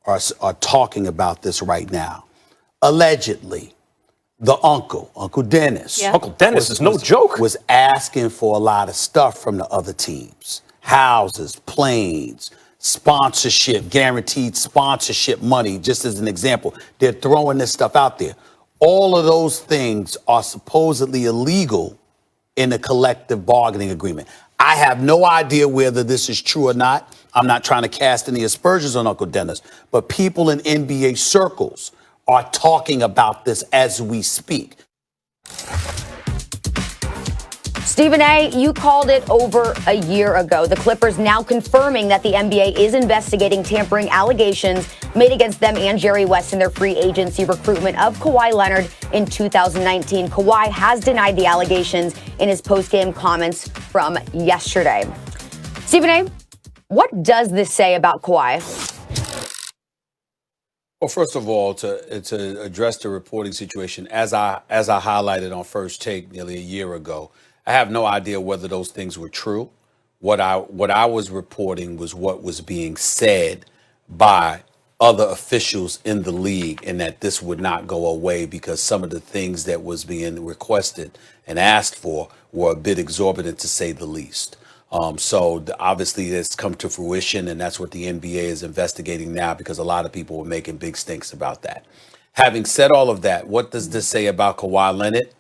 are talking about this right now. Allegedly, the Uncle Dennis. Yeah. Uncle Dennis is no joke. Was asking for a lot of stuff from the other teams. Houses, planes, sponsorship, guaranteed sponsorship money, just as an example. They're throwing this stuff out there. All of those things are supposedly illegal in the collective bargaining agreement. I have no idea whether this is true or not. I'm not trying to cast any aspersions on Uncle Dennis, but people in NBA circles are talking about this as we speak. Stephen A., you called it over a year ago. The Clippers now confirming that the NBA is investigating tampering allegations made against them and Jerry West in their free agency recruitment of Kawhi Leonard in 2019. Kawhi has denied the allegations in his post-game comments from yesterday. Stephen A., what does this say about Kawhi? Well, first of all, to address the reporting situation, as I highlighted on First Take nearly a year ago, I have no idea whether those things were true. What I was reporting was what was being said by other officials in the league, and that this would not go away because some of the things that was being requested and asked for were a bit exorbitant, to say the least. Obviously it's come to fruition, and that's what the NBA is investigating now, because a lot of people were making big stinks about that. Having said all of that, what does this say about Kawhi Leonard?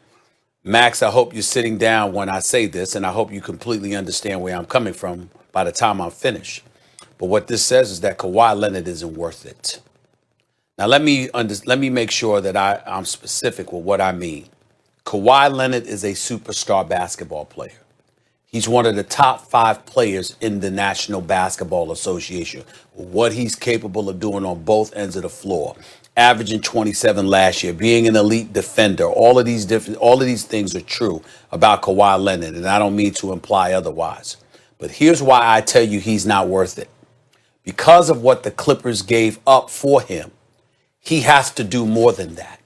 Max, I hope you're sitting down when I say this, and I hope you completely understand where I'm coming from by the time I'm finished. But what this says is that Kawhi Leonard isn't worth it. Now, let me make sure that I'm specific with what I mean. Kawhi Leonard is a superstar basketball player. He's one of the top 5 players in the National Basketball Association. What he's capable of doing on both ends of the floor, averaging 27 last year, being an elite defender. All of these things are true about Kawhi Leonard, and I don't mean to imply otherwise. But here's why I tell you he's not worth it. Because of what the Clippers gave up for him, he has to do more than that.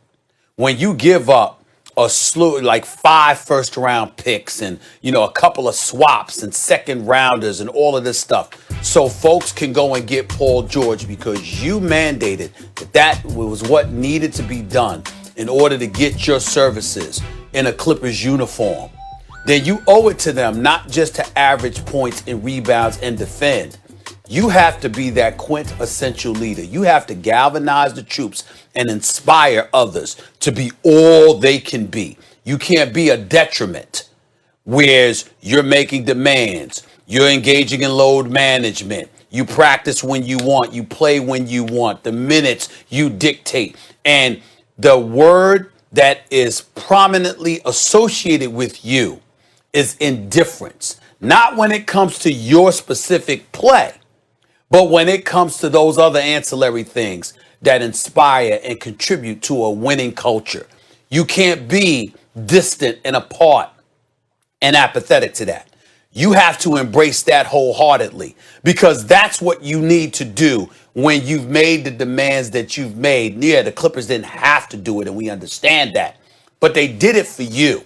When you give up a slew, like 5 first-round picks and, a couple of swaps and second rounders and all of this stuff, so folks can go and get Paul George because you mandated that was what needed to be done in order to get your services in a Clippers uniform, then you owe it to them not just to average points and rebounds and defend. You have to be that quintessential leader. You have to galvanize the troops and inspire others to be all they can be. You can't be a detriment, whereas you're making demands. You're engaging in load management. You practice when you want. You play when you want. The minutes you dictate. And the word that is prominently associated with you is indifference. Not when it comes to your specific play, but when it comes to those other ancillary things that inspire and contribute to a winning culture. You can't be distant and apart and apathetic to that. You have to embrace that wholeheartedly, because that's what you need to do when you've made the demands that you've made. Yeah, the Clippers didn't have to do it, and we understand that, but they did it for you.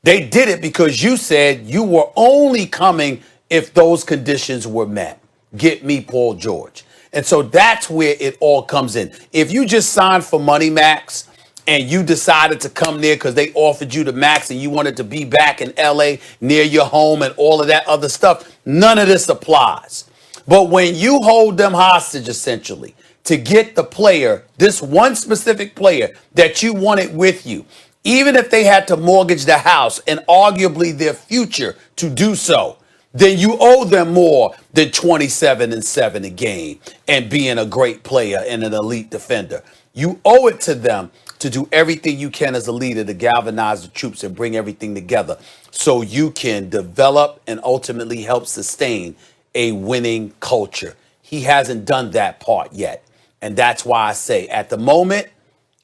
They did it because you said you were only coming if those conditions were met. Get me Paul George. And so that's where it all comes in. If you just signed for money, Max, and you decided to come there because they offered you the max and you wanted to be back in LA near your home and all of that other stuff, none of this applies. But when you hold them hostage, essentially, to get the player, this one specific player that you wanted with you, even if they had to mortgage the house and arguably their future to do so, then you owe them more than 27-7 a game and being a great player and an elite defender. You owe it to them to do everything you can as a leader to galvanize the troops and bring everything together so you can develop and ultimately help sustain a winning culture. He hasn't done that part yet. And that's why I say at the moment,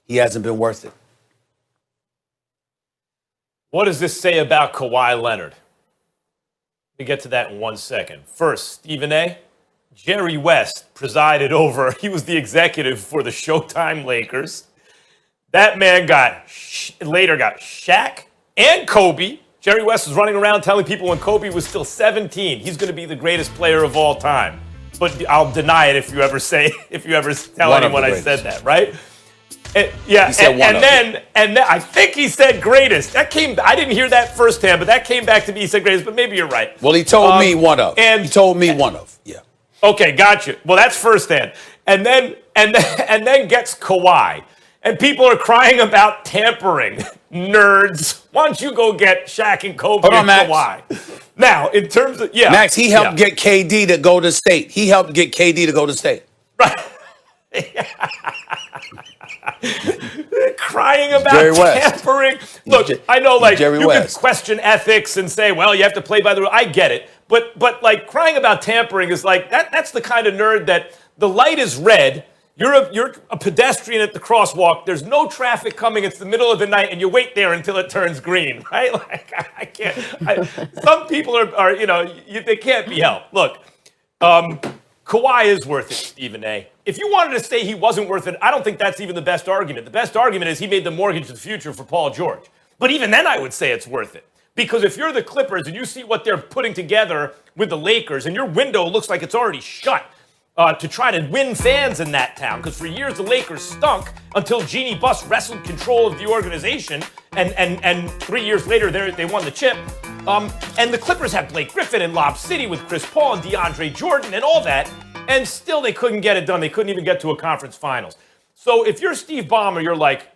he hasn't been worth it. What does this say about Kawhi Leonard? We get to that in 1 second. First, Stephen A., Jerry West presided over, he was the executive for the Showtime Lakers. That man later got Shaq and Kobe. Jerry West was running around telling people when Kobe was still 17, he's going to be the greatest player of all time. but I'll deny it if you ever tell One of anyone the I said greatest. that, right? Yeah, He said one of them. and then I think he said greatest. I didn't hear that firsthand, but that came back to me. He said greatest, but maybe you're right. Well, he told me one of. And He told me one of. Yeah. Okay, gotcha. Well, that's firsthand, and then gets Kawhi, and people are crying about tampering. Nerds, why don't you go get Shaq and Kobe Hold on, and Max. Kawhi? Now, in terms of Max, he helped get KD to go to state. He helped get KD to go to state. Right. Crying about Jerry West. tampering. Look, I know, like, Jerry you West. can question ethics and say, well, you have to play by the rules. I get it. But like, crying about tampering is like, that's the kind of nerd that the light is red. You're a pedestrian at the crosswalk. There's no traffic coming. It's the middle of the night, and you wait there until it turns green, right? Like, I can't. Some people are they can't be helped. Look, Kawhi is worth it, Stephen A. If you wanted to say he wasn't worth it, I don't think that's even the best argument. The best argument is he made the mortgage of the future for Paul George. But even then, I would say it's worth it. Because if you're the Clippers and you see what they're putting together with the Lakers, and your window looks like it's already shut to try to win fans in that town, because for years the Lakers stunk until Jeannie Buss wrestled control of the organization, and 3 years later they won the chip. And the Clippers have Blake Griffin and Lob City with Chris Paul and DeAndre Jordan and all that, and still they couldn't get it done. They couldn't even get to a conference finals. So if you're Steve Ballmer, you're like,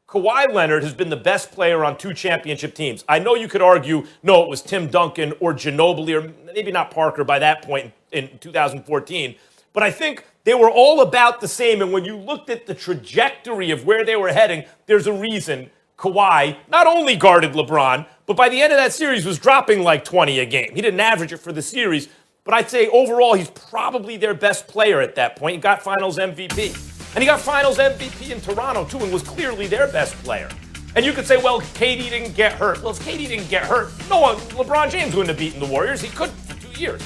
Kawhi Leonard has been the best player on 2 championship teams. I know you could argue, no, it was Tim Duncan or Ginobili, or maybe not Parker by that point in 2014. But I think they were all about the same. And when you looked at the trajectory of where they were heading, there's a reason Kawhi not only guarded LeBron, but by the end of that series was dropping like 20 a game. He didn't average it for the series. But I'd say overall, he's probably their best player at that point. He got finals MVP. And he got finals MVP in Toronto, too, and was clearly their best player. And you could say, well, KD didn't get hurt. Well, if KD didn't get hurt, no one, LeBron James wouldn't have beaten the Warriors. He couldn't for 2 years.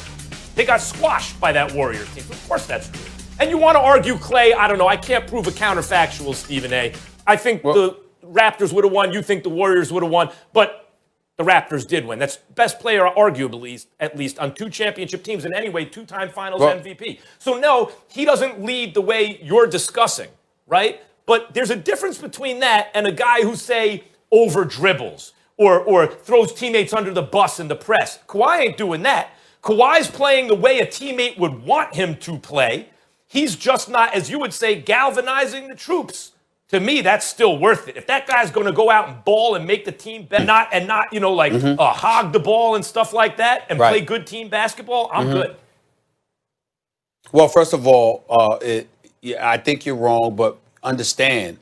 They got squashed by that Warriors team. Of course that's true. And you want to argue Clay, I don't know. I can't prove a counterfactual, Stephen A. I think the Raptors would have won. You think the Warriors would have won. But the Raptors did win. That's best player, arguably, at least, on 2 championship teams. And anyway, 2-time finals MVP. So no, he doesn't lead the way you're discussing, right? But there's a difference between that and a guy who, say, over dribbles or throws teammates under the bus in the press. Kawhi ain't doing that. Kawhi's playing the way a teammate would want him to play. He's just not, as you would say, galvanizing the troops. To me, that's still worth it. If that guy's going to go out and ball and make the team better, not hog the ball and stuff like that, and play good team basketball, I'm good. Well, first of all, I think you're wrong, but understand,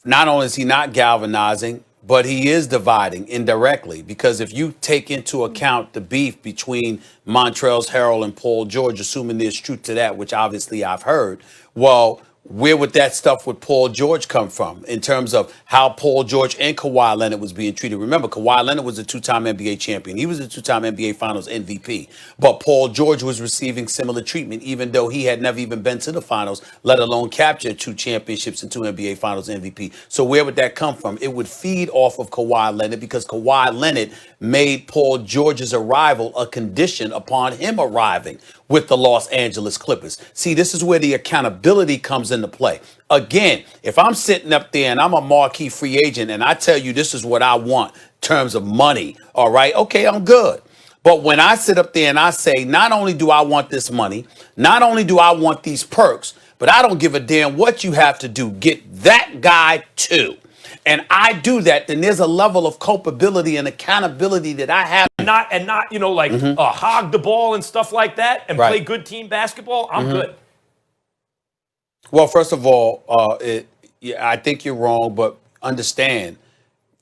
not only is he not galvanizing, but he is dividing indirectly. Because if you take into account the beef between Montrezl Harrell and Paul George, assuming there's truth to that, which obviously I've heard, well, where would that stuff with Paul George come from in terms of how Paul George and Kawhi Leonard was being treated? Remember, Kawhi Leonard was a 2-time NBA champion. He was a 2-time NBA Finals MVP. But Paul George was receiving similar treatment, even though he had never even been to the finals, let alone capture 2 championships and 2 NBA Finals MVP. So where would that come from? It would feed off of Kawhi Leonard, because Kawhi Leonard made Paul George's arrival a condition upon him arriving with the Los Angeles Clippers. See, this is where the accountability comes into play. Again, if I'm sitting up there and I'm a marquee free agent and I tell you this is what I want in terms of money, all right, okay, I'm good. But when I sit up there and I say, not only do I want this money, not only do I want these perks, but I don't give a damn what you have to do, get that guy too. And I do that, then there's a level of culpability and accountability that I have. Not hog the ball and stuff like that, and play good team basketball, I'm good. Well, first of all, I think you're wrong, but understand,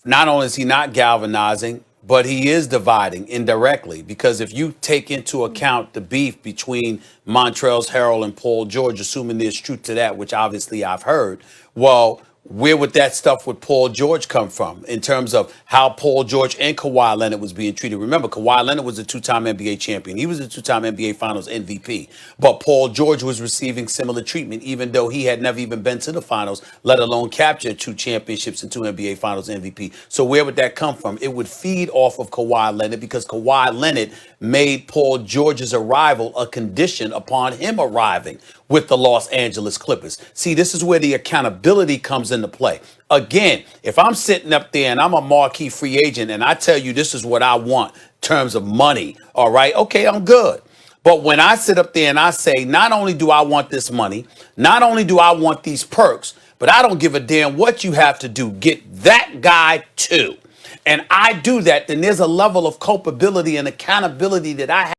not only is he not galvanizing, but he is dividing indirectly. Because if you take into account the beef between Montrezl Harrell and Paul George, assuming there's truth to that, which obviously I've heard, well, where would that stuff with Paul George come from in terms of how Paul George and Kawhi Leonard was being treated? Remember, Kawhi Leonard was a 2-time NBA champion. He was a 2-time NBA Finals MVP. But Paul George was receiving similar treatment, even though he had never even been to the finals, let alone capture 2 championships and 2 NBA Finals MVP. So where would that come from? It would feed off of Kawhi Leonard, because Kawhi Leonard made Paul George's arrival a condition upon him arriving with the Los Angeles Clippers. See, this is where the accountability comes into play. Again, if I'm sitting up there and I'm a marquee free agent and I tell you this is what I want in terms of money, all right, okay, I'm good. But when I sit up there and I say, not only do I want this money, not only do I want these perks, but I don't give a damn what you have to do. Get that guy too. And I do that, then there's a level of culpability and accountability that I have.